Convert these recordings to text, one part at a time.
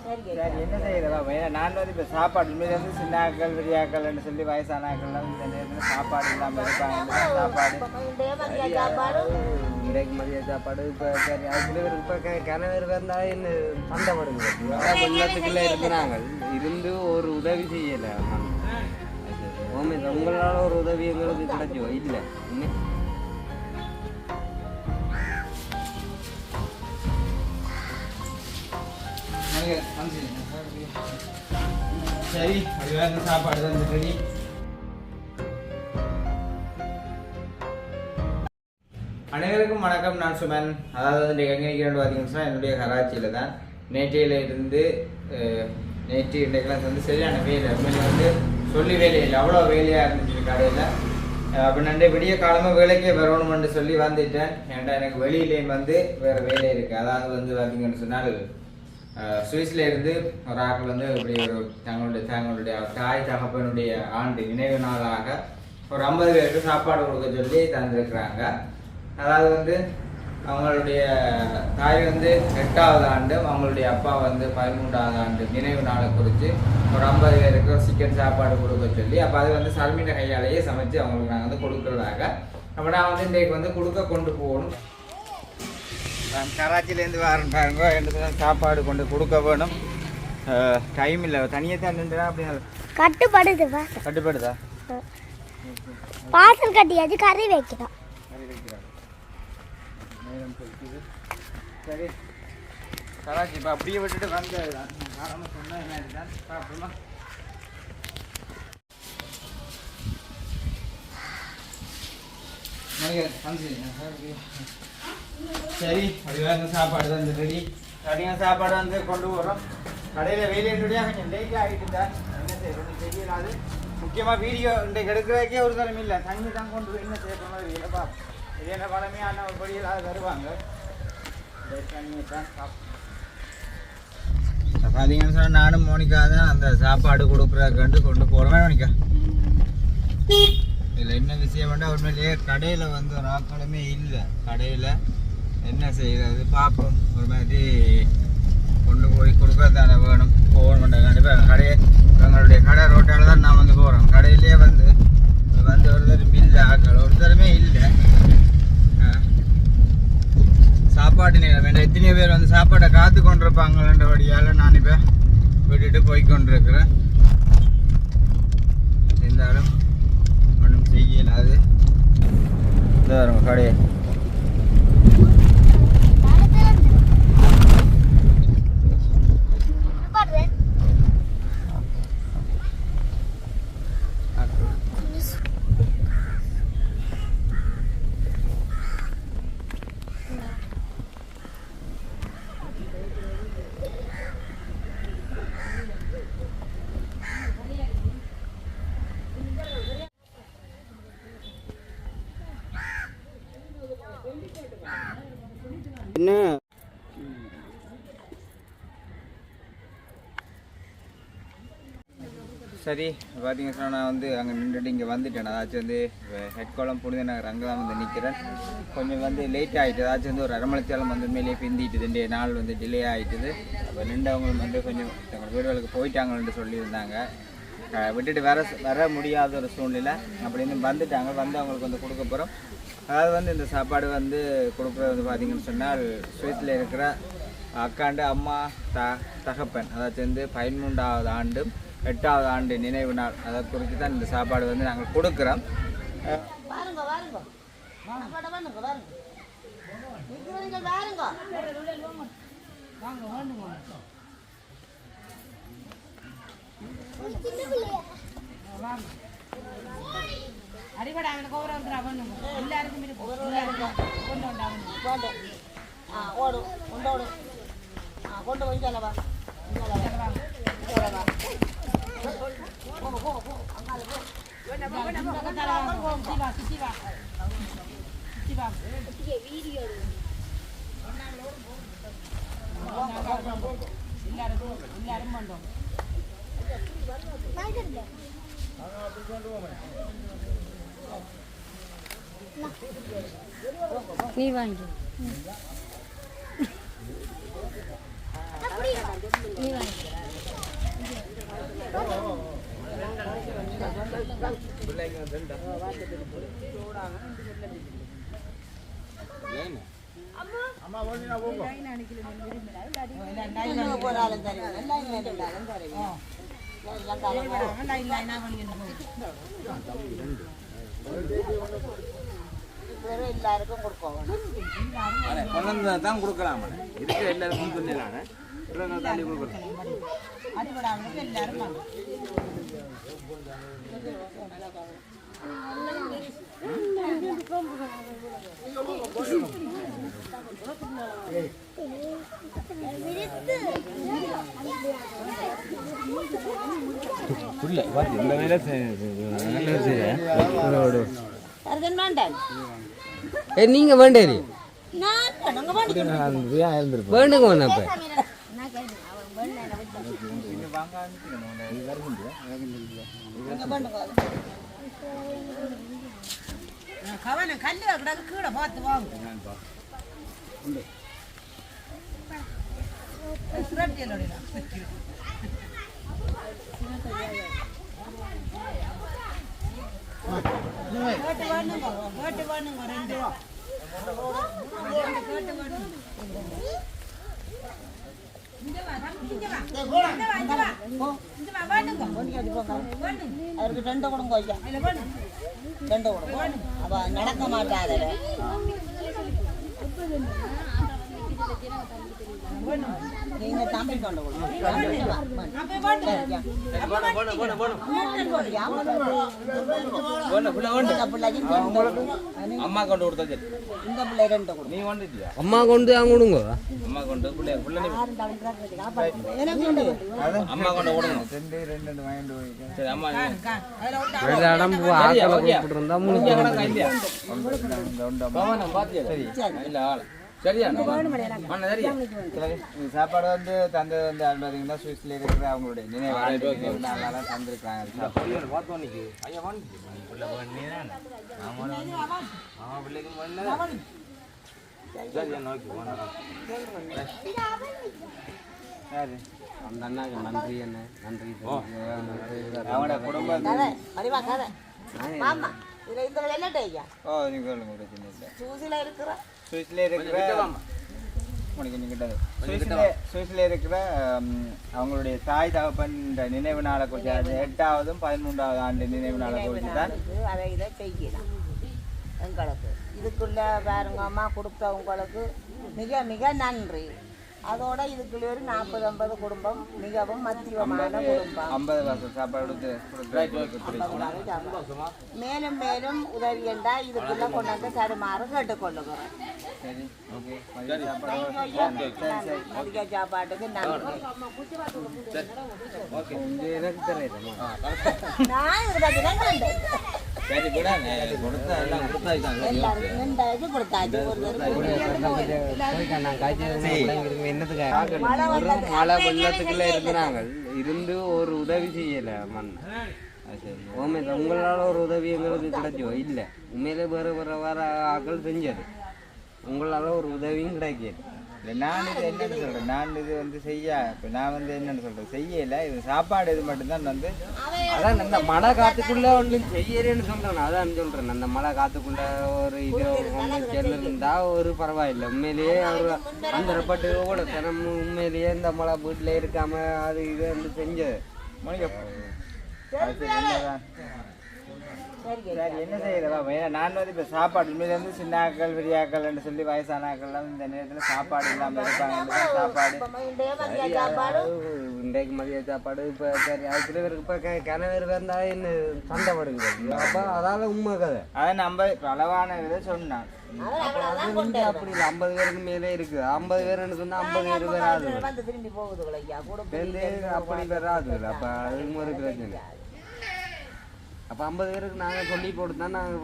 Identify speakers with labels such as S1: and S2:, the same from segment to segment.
S1: என்ன செய்யறதா நான் வந்து இப்போ சாப்பாடு உண்மையிலேருந்து சின்னாக்கள் பெரியாக்கள்னு சொல்லி வயசானாக்கள்லாம் இந்த நேரத்தில் சாப்பாடு இல்லாமல் இருப்பாங்க. சாப்பாடு இன்றைக்கு மதிய சாப்பாடு இப்போ சில பேர் இப்போ கணவர் வந்தால் என்ன சண்டை வருது. வெள்ளத்துக்குள்ளே இருக்கிறாங்க, இருந்து ஒரு உதவி செய்யலை. உங்களால் ஒரு உதவி எங்களுக்கு கிடைச்சோ இல்லை. சரி, அது சாப்பாடு தான் ரெடி. அனைவருக்கும் வணக்கம். நான் சுமன். அதாவது வந்து எங்கே நிற்கிறேன்னு பார்த்தீங்கன்னா என்னுடைய கராச்சியில் தான். நேற்றையில் இருந்து நேற்று இன்றைக்கெல்லாம் வந்து சரியான வேலை வந்து சொல்லி வேலையில் அவ்வளோ வேலையாக இருந்துச்சு கடையில். அப்படின்னா விடிய காலமாக வேலைக்கே வரணுமென்று சொல்லி வந்துட்டேன். ஏன்டா எனக்கு வெளியிலேயும் வந்து வேறு வேலை இருக்குது. அதாவது வந்து பார்த்தீங்கன்னு சொன்னால் சுவிஸில் இருந்து ஒரு ஆக்கள் வந்து இப்படி ஒரு தங்களுடைய தாய் தகப்பனுடைய ஆண்டு நினைவு நாளாக ஒரு 50 பேருக்கு சாப்பாடு கொடுக்க சொல்லி தந்திருக்கிறாங்க. அதாவது வந்து அவங்களுடைய தாய் வந்து 8வது ஆண்டு, அவங்களுடைய அப்பா வந்து 13வது ஆண்டு நினைவு நாளை குறித்து ஒரு 50 பேருக்கு ஒரு சிக்கன் சாப்பாடு கொடுக்க சொல்லி, அப்போ அது வந்து சல்மின கையாலேயே சமைச்சு அவங்களுக்கு நாங்கள் வந்து கொடுக்குறதாக. அப்போ நான் வந்து இன்றைக்கு வந்து கொடுக்க கொண்டு போகணும். நான் கராச்சிலேருந்து வரேன் பாருங்க, எனக்கு சாப்பாடு கொண்டு கொடுக்க வேணும். டைம் இல்லை, தனியாக தான் நின்றுனா அப்படி
S2: கட்டுப்படுதுப்பா.
S1: கட்டுப்படுதா?
S2: பாசல் கட்டியாச்சு, கறி வைக்கிறோம்.
S1: சரி, கராச்சி இப்போ அப்படியே விட்டுட்டு வந்து காரணமாக சொன்னால் என்ன சாப்பிடுமா? சரி, அப்படியே சாப்பாடு தான் ரெடி. அப்படியே சாப்பாடு வந்து கொண்டு போகிறோம். கடையில் வெயிலேண்டுடைய கொஞ்சம் லேட்டாக ஆகிட்டு தான் என்ன செய்யறது தெரியலாது. முக்கியமாக வீடியோ இன்றைக்கு எடுக்கிறதுக்கே ஒரு தரம் இல்லை. தண்ணி தான் கொண்டு போய் என்ன செய்யற மாதிரி இல்லைப்பா. இது என்ன பழமையான ஒரு படியெல்லாம் வருவாங்க. தண்ணி தான் பார்த்தீங்கன்னு சொன்னால் நானும் மோனிக்கா தான் அந்த சாப்பாடு கொடுக்குறதுக்கு கொண்டு போகிறோமே. மோனிக்கா, இதில் என்ன விஷயம் வேண்டாம், உண்மையிலேயே கடையில் வந்து ஒரு ஆக்களுமே இல்லை. கடையில் என்ன செய்கிறது பார்ப்போம். ஒரு மாதிரி கொண்டு போய் கொடுக்கறதான வேணும். போகணும் கண்டிப்பாக கடையை எங்களுடைய கடை ரோட்டால் தான் நான் வந்து போகிறோம். கடையிலே வந்து ஒருத்தர் இல்லை, ஆக்கள் ஒருத்தருமே இல்லை. சாப்பாட்டு நேரம் வேண்டாம். எத்தனையோ பேர் வந்து சாப்பாட்டை காத்து கொண்டிருப்பாங்கன்றபடியால் நான் இப்போ விட்டுட்டு போய்கொண்டிருக்கிறேன். இருந்தாலும் ஒன்றும் செய்யலாது. இந்த வரும் கடையை என்ன. சரி, பார்த்தீங்க சொன்னால் நான் வந்து அங்கே நின்றுட்டு இங்கே வந்துட்டேன். அதாச்சும் வந்து ஹெட்கோலம் புனித நகர் அங்கே தான் வந்து நிற்கிறேன். கொஞ்சம் வந்து லேட் ஆகிட்டு, அதாச்சும் வந்து ஒரு அரை மணித்தேலம் வந்து மேலே பிந்திட்டுது. இந்த நாள் வந்து டிலே ஆகிட்டுது. அப்போ நின்றவங்க வந்து கொஞ்சம் தங்கள் வீடுகளுக்கு போயிட்டாங்கன்னு சொல்லியிருந்தாங்க. விட்டுட்டு வர முடியாத ஒரு சூழ்நிலை. அப்படின்னு வந்துட்டாங்க. வந்து அவங்களுக்கு வந்து கொடுக்க போகிறோம். அதாவது வந்து இந்த சாப்பாடு வந்து கொடுக்குறது வந்து பார்த்திங்கன்னு சொன்னால் சுவிஸில் இருக்கிற அக்காண்டு அம்மா தகப்பன், அதாச்சும் வந்து 13வது ஆண்டு 8வது ஆண்டு நினைவு நாள், அதை குறித்து தான் இந்த சாப்பாடு வந்து நாங்கள் கொடுக்குறோம்.
S3: அடிபடா அவனுக்கு ஓவரா வந்துடா பண்ணுங்க. எல்லாருக்கும் ஓடு கொண்டோடு கொண்டு கொஞ்சம் எல்லாரும் பண்ணோம். நீ வாங்கி நீ வாங்கி
S4: எல்லாருக்கும் கொடுப்போம்
S1: தான் கொடுக்கலாம் இருக்கிற எல்லாருக்கும் சொன்னாங்க தாண்டி கொடுக்குறோம்
S3: அடிபடாமலுக்கு எல்லாரும் வாங்க.
S1: நீங்க வேண்டேரி வேண்டுங்க அப்ப
S3: கவனம் கல்லு கிடக்கு கீழே பார்த்து வாங்க. கேட்டு வேணுங்க ரெண்டு
S4: அவருக்கு ரெண்டு கொடுங்க ஐயா ரெண்டு கொடுங்க அவ நடக்க மாட்டாத நீங்க தம்பி கொண்டு
S1: அம்மா கொண்டு கொடுத்தது
S4: இந்த பிள்ளை ரெண்டு கொடுங்க
S1: நீ வந்துட்டியா அம்மா கொண்டு அவங்க கொடுங்க அம்மா கொண்டு பிள்ளை பிள்ளை அம்மா கொண்டு கொடுங்க ரெண்டு ரெண்டு வாங்கிட்டு போய் சரி அம்மா ரெண்டு அடம்பு ஆக்கல கூப்பிட்டுருந்தா மூணு கவனம் பாத்தியா சரி இல்ல ஆளு சரியா சரியா சாப்பாடு வந்து தந்தது வந்து பார்த்தீங்கன்னா சுவிஸ்ல இருக்கிற அவங்களுடைய நினைவு தந்திருக்காங்க பார்த்தோம் ஐயா அந்த அண்ணாக்கு நன்றி என்ன நன்றி அவங்களோட குடும்பம் ஓ நீங்க சொல்லுங்க பிரச்சனை இல்லை சுவிஸ்ல இருக்கிற அவங்களுடைய தாய் தகப்பன் நினைவு நாளை குறித்து அது 8வது 13வது ஆண்டு நினைவு நாளை குறித்து தான்
S4: அதை இதை செய்யலாம் எங்களுக்கு இதுக்குள்ள பாருங்க அம்மா கொடுத்தவங்களுக்கு மிக மிக நன்றி. அதோட இதுக்குள்ள ஒரு 40-50 குடும்பம் மிகவும் மத்தியமான குடும்பம்
S1: 50 வருஷம் சாப்பாடு
S4: மேலும் மேலும் உதவி என்றா இதுக்குள்ள கொண்டு வந்து தருமாறு கேட்டுக்கொள்ளுகிறோம். அதிக சாப்பாட்டுக்கு நன்றி. நான்
S1: மழை வெள்ளத்துக்குள்ள இருந்தாங்க இருந்து ஒரு உதவி செய்யல மண் உங்களால ஒரு உதவி எங்களுக்கு கிடைச்சோ இல்லை உண்மையிலே வேற ஆக்கள் செஞ்சது உங்களால ஒரு உதவியும் கிடைக்கல இல்லை நான் இது என்னன்னு சொல்றேன் நான் இது வந்து நான் வந்து என்னன்னு சொல்றேன் செய்யல இது சாப்பாடு இது மட்டும்தான் வந்து அதான் அந்த மழை காத்துக்குள்ள ஒன்றும் செய்யறேன்னு சொல்றேன் அதான் சொல்றேன் அந்த மழை காத்துக்குள்ள ஒரு இது இருந்தா ஒரு பரவாயில்லை உண்மையிலேயே ஒரு அந்த பட்டு கூட தினம் உண்மையிலேயே இந்த மழை வீட்டுல இருக்காம அது இது வந்து செஞ்சது சரி என்ன செய்யறவா ஏன்னா நான் வந்து இப்போ சாப்பாடு உண்மையில வந்து சின்ன ஆக்கள் பெரியாக்கள்னு சொல்லி வயசான ஆக்கள்லாம் இந்த நேரத்தில் சாப்பாடு இல்லாமல் இருப்பாங்க சாப்பாடு இன்றைக்கு மதிய சாப்பாடு இப்போ சரி அது சில பேருக்கு இப்போ கிணவர் வந்தால் என்ன சண்டை படுங்க அப்போ அதால உண்மை கதை அதை நம்ம இப்போ அளவான இதை சொன்னான் அப்படி இல்லை 50 பேருக்கு மேலே இருக்குது 50 பேருன்னு சொன்னா 50 பேர் வராது அப்படி வராது அப்போ அதுவும் ஒரு பிரச்சனை அப்போ 50 பேருக்கு நாங்கள் சொல்லி போட்டு தான் நாங்கள்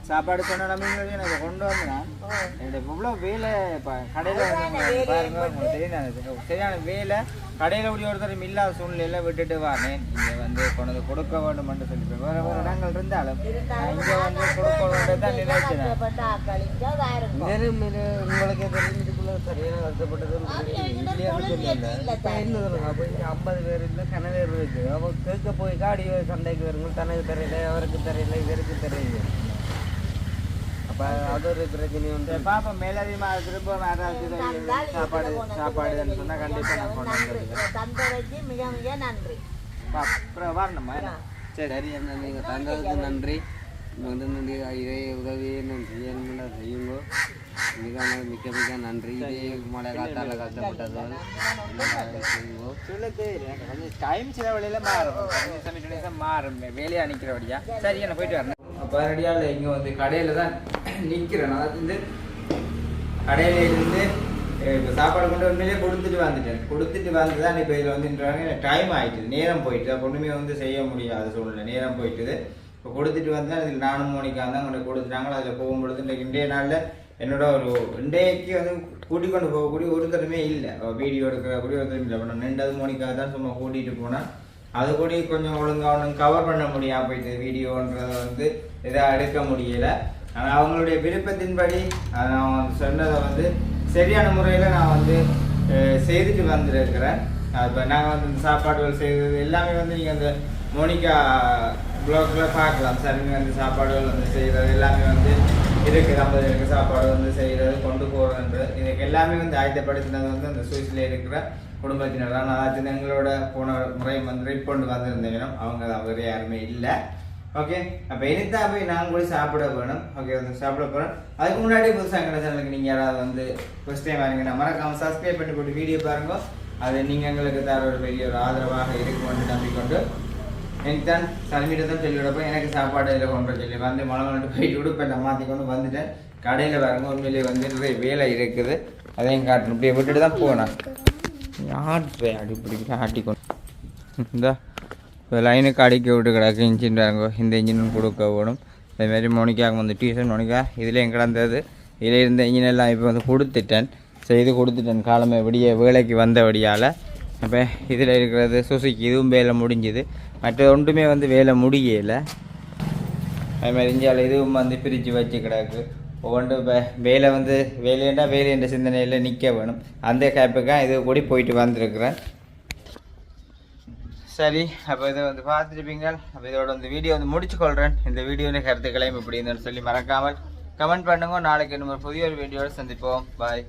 S1: சாப்பாடு சொன்ன நம்பிக்கை எனக்கு கொண்டு வந்தேன் என்னுடைய இவ்வளோ வேலை இப்போ கடையில் சரியான வேலை கடையில் கூடிய ஒருத்தர் இல்லாத சூழ்நிலையில் விட்டுட்டு வானேன் இங்கே வந்து கொண்டு கொடுக்க வேண்டும்னு சொல்லி வேறு வேறு இடங்கள் இருந்தாலும் இங்கே வந்து கொடுக்க வேண்டும் தான் நினைச்சேன் உங்களுக்கு தெரிஞ்சுக்குள்ள சரியான கஷ்டப்பட்டது அப்போ 50 பேர் இல்லை கனவேர் இருக்கு அப்போ கேட்க போய் காடி சண்டைக்கு வருங்க தனக்கு தெரியல அவருக்கு தெரியல இவருக்கு தெரியல அப்போ அது ஒரு பிரச்சனை உண்டு பாப்பா மேலதிகமாக திரும்ப சாப்பாடுன்னு சொன்னால் கண்டிப்பாக நான் கொண்டு வந்துருக்கேன்
S4: தந்தரைக்கு மிக மிக நன்றி.
S1: அப்புறம் வரணுமா சரி
S5: நீங்கள் தந்ததுக்கு நன்றி. வந்து இதே உதவியை செய்யுங்க. மிக்க மிக்க நன்றி. இதே மழை காத்தால கஷ்டப்பட்டது
S1: கொஞ்சம் டைம் சில வழியில் மாறும் மாறும் வேலையை அனுக்கிறபடியா சரி நான் போயிட்டு வரேன். அப்போ ரெடியாக இங்கே வந்து கடையில் தான் நிற்கிறேன். அதாவது வந்து கடையில் இருந்து இப்போ சாப்பாடு கொண்டு உண்மையிலே கொடுத்துட்டு வந்து தான் இப்போ இதில் வந்து டைம் ஆகிட்டுது, நேரம் போயிட்டு அப்போ ஒன்றுமே வந்து செய்ய முடியாது சூழ்நிலை, நேரம் போயிட்டுது. இப்போ கொடுத்துட்டு வந்தால் அதில் நானும் மோனிக்காக தான் கொண்டு கொடுத்துட்டாங்களோ அதில் போகும்பொழுது இன்றைக்கு இன்றைய நாளில் என்னோட ஒரு இன்றைக்கு வந்து கூட்டிக் கொண்டு போகக்கூடிய ஒருத்தருமே இல்லை, வீடியோ எடுக்கக்கூடிய ஒருத்தரும் இல்லை. இப்போ நான் 2வது மோனிக்காக தான் சும்மா கூட்டிகிட்டு போனேன். அது கூட கொஞ்சம் ஒழுங்காக ஒன்றும் கவர் பண்ண முடியாமல் போயிட்டு வீடியோன்றதை வந்து இதாக எடுக்க முடியலை. ஆனால் அவங்களுடைய விருப்பத்தின்படி நான் சொன்னதை வந்து சரியான முறையில் நான் வந்து செய்துட்டு வந்துருக்கிறேன். இப்போ நாங்கள் வந்து இந்த சாப்பாடுகள் செய்தது எல்லாமே வந்து நீங்கள் அந்த மோனிகா ப்ளாகில் பார்க்கலாம். சரிங்க வந்து சாப்பாடுகள் வந்து செய்கிறது எல்லாமே வந்து இருக்குது. 50 பேருக்கு சாப்பாடு வந்து செய்கிறது கொண்டு போகிறதுன்றது இதுக்கு எல்லாமே வந்து ஆயத்தப்படுத்தினது வந்து அந்த சுவிஸில் இருக்கிற குடும்பத்தினர் தான். அதாச்சும் எங்களோட போன முறை வந்து ரிப்பொண்டு வந்திருந்தீங்கன்னா அவங்க வேறு யாருமே இல்லை. ஓகே, அப்போ இனித்தான் போய் நாங்கள் போய் சாப்பிட வேணும். ஓகே, வந்து சாப்பிட போகிறோம். அதுக்கு முன்னாடி புதுசாக எங்கள் சேனலுக்கு நீங்கள் யாராவது வந்து ஃபஸ்ட் டைம் வரீங்கன்னா மறக்காமல் சப்ஸ்கிரைப் பண்ணி போட்டு வீடியோ பாருங்க. அது நீங்கள் எங்களுக்கு தர ஒரு பெரிய ஒரு ஆதரவாக இருக்கும்னு நம்பிக்கொண்டு எனக்கு தான் சலமீட்டை தான் சொல்லி விடப்போ எனக்கு சாப்பாடு இதில் கொண்டு சொல்லி வந்து மழை கொண்டு போயிட்டு விடுப்ப நான் மாற்றிக்கொண்டு வந்துட்டேன். கடையில் பாருங்க உண்மையிலே வந்து நிறைய வேலை இருக்குது, அதையும் காட்டணும். இப்படியே விட்டுட்டு தான் போனேன். ஆட்டுறேன் அடிப்படி ஆட்டிக்கொண்டு இந்த லைனுக்கு அடிக்க விட்டு கிடக்கு இன்ஜின் வாங்க. இந்த இன்ஜின் கொடுக்க ஓடும். அதேமாதிரி மோனிக்காக வந்து டியூஷன் மோனிக்கா இதுலேயும் கிடந்தது. இதில் இருந்த இன்ஜின் எல்லாம் இப்போ வந்து கொடுத்துட்டேன், செய்து கொடுத்துட்டேன். காலமே விடிய வேலைக்கு வந்தபடியால் அப்போ இதில் இருக்கிறது சுசுக்கி இதுவும் வேலை முடிஞ்சுது. மற்ற ஒன்றுமே வந்து வேலை முடியலை. அதுமாதிரி இந்தியாவில் இதுவும் வந்து பிரித்து வச்சு கிடக்கு. ஒவ்வொன்று இப்போ வேலை வந்து வேலைன்னா வேலைன்ற சிந்தனையில் நிற்க வேணும். அந்த கேப்புக்காக இது கூடி போயிட்டு வந்திருக்கிறேன். சரி, அப்போ இதை வந்து பார்த்துருப்பீங்க. அப்போ இதோட வந்து வீடியோ வந்து முடிச்சுக்கொள்கிறேன். இந்த வீடியோவில் கருத்துக்களையும் இப்படி இருந்தேன்னு சொல்லி மறக்காமல் கமெண்ட் பண்ணுங்க. நாளைக்கு நம்ம புதிய ஒரு வீடியோவில் சந்திப்போம். பாய்.